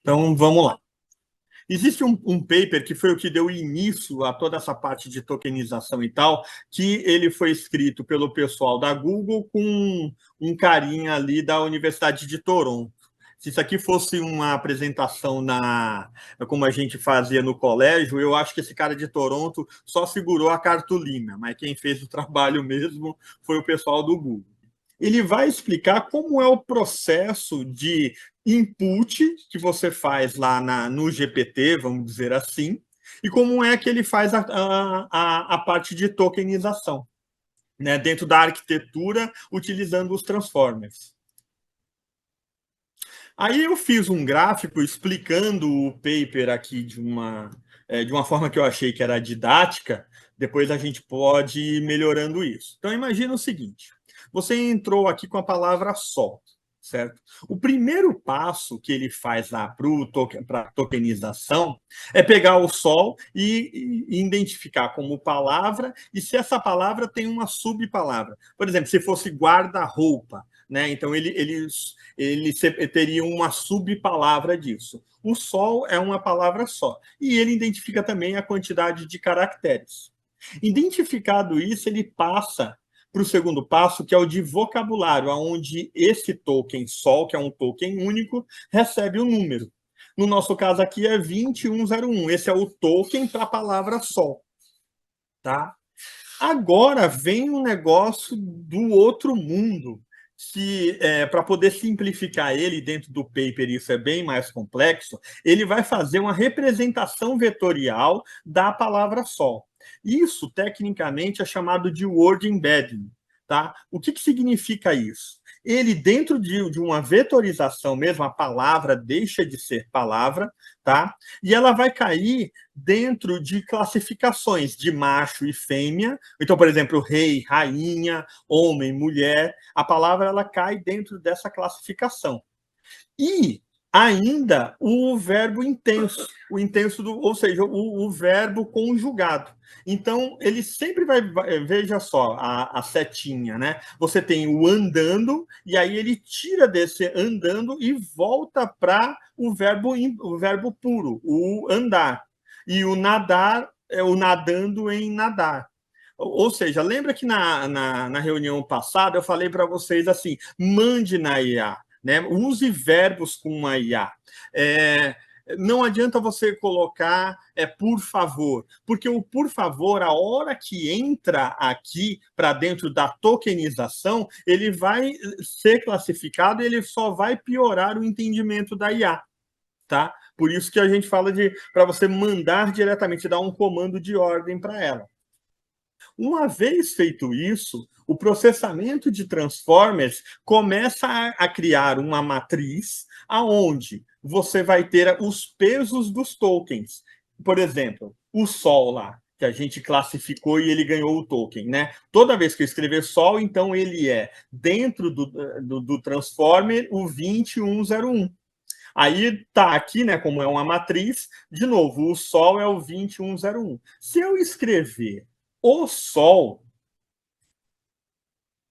Então, vamos lá. Existe um paper que foi o que deu início a toda essa parte de tokenização e tal, que ele foi escrito pelo pessoal da Google com um carinha ali da Universidade de Toronto. Se isso aqui fosse uma apresentação como a gente fazia no colégio, eu acho que esse cara de Toronto só segurou a cartolina, mas quem fez o trabalho mesmo foi o pessoal do Google. Ele vai explicar como é o processo de input que você faz lá no GPT, vamos dizer assim, e como é que ele faz a parte de tokenização, né, dentro da arquitetura, utilizando os transformers. Aí eu fiz um gráfico explicando o paper aqui de uma forma que eu achei que era didática, depois a gente pode ir melhorando isso. Então, imagina o seguinte, você entrou aqui com a palavra sol, certo? O primeiro passo que ele faz lá para a tokenização é pegar o sol e identificar como palavra, e se essa palavra tem uma subpalavra. Por exemplo, se fosse guarda-roupa, né? Então, ele teria uma subpalavra disso. O sol é uma palavra só. E ele identifica também a quantidade de caracteres. Identificado isso, ele passa para o segundo passo, que é o de vocabulário, onde esse token sol, que é um token único, recebe o número. No nosso caso aqui é 2101. Esse é o token para a palavra sol. Tá? Agora vem um negócio do outro mundo, que para poder simplificar ele dentro do paper, isso é bem mais complexo, ele vai fazer uma representação vetorial da palavra sol. Isso, tecnicamente, é chamado de word embedding. Tá? O que significa isso? Ele, dentro de uma vetorização mesmo, a palavra deixa de ser palavra, tá? E ela vai cair dentro de classificações de macho e fêmea. Então, por exemplo, rei, rainha, homem, mulher. A palavra ela cai dentro dessa classificação. E ainda o verbo intenso, o intenso, ou seja, o verbo conjugado. Então, ele sempre veja só, a setinha, né? Você tem o andando, e aí ele tira desse andando e volta para o verbo puro, o andar. E o nadar é o nadando em nadar. Ou seja, lembra que na reunião passada eu falei para vocês assim, mande na IA, né? Use verbos com uma IA. Não adianta você colocar por favor, porque o por favor, a hora que entra aqui para dentro da tokenização, ele vai ser classificado e ele só vai piorar o entendimento da IA. Tá? Por isso que a gente fala para você mandar diretamente, dar um comando de ordem para ela. Uma vez feito isso, o processamento de transformers começa a criar uma matriz aonde você vai ter os pesos dos tokens. Por exemplo, o Sol lá, que a gente classificou e ele ganhou o token, né? Toda vez que eu escrever Sol, então ele é dentro do transformer o 2101. Aí tá aqui, né, como é uma matriz, de novo, o Sol é o 2101. Se eu escrever o Sol,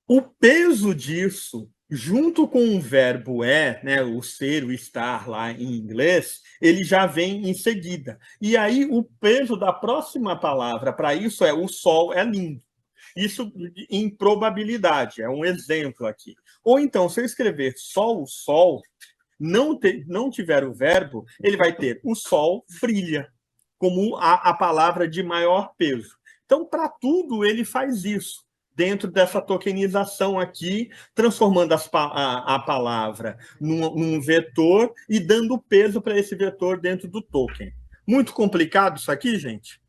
o peso disso, junto com o verbo né, o ser, o estar lá em inglês, ele já vem em seguida. E aí o peso da próxima palavra para isso é o Sol é lindo. Isso em probabilidade, é um exemplo aqui. Ou então, se eu escrever só o Sol, não tiver o verbo, ele vai ter o sol brilha, como a palavra de maior peso. Então, para tudo, ele faz isso, dentro dessa tokenização aqui, transformando a palavra num vetor e dando peso para esse vetor dentro do token. Muito complicado isso aqui, gente?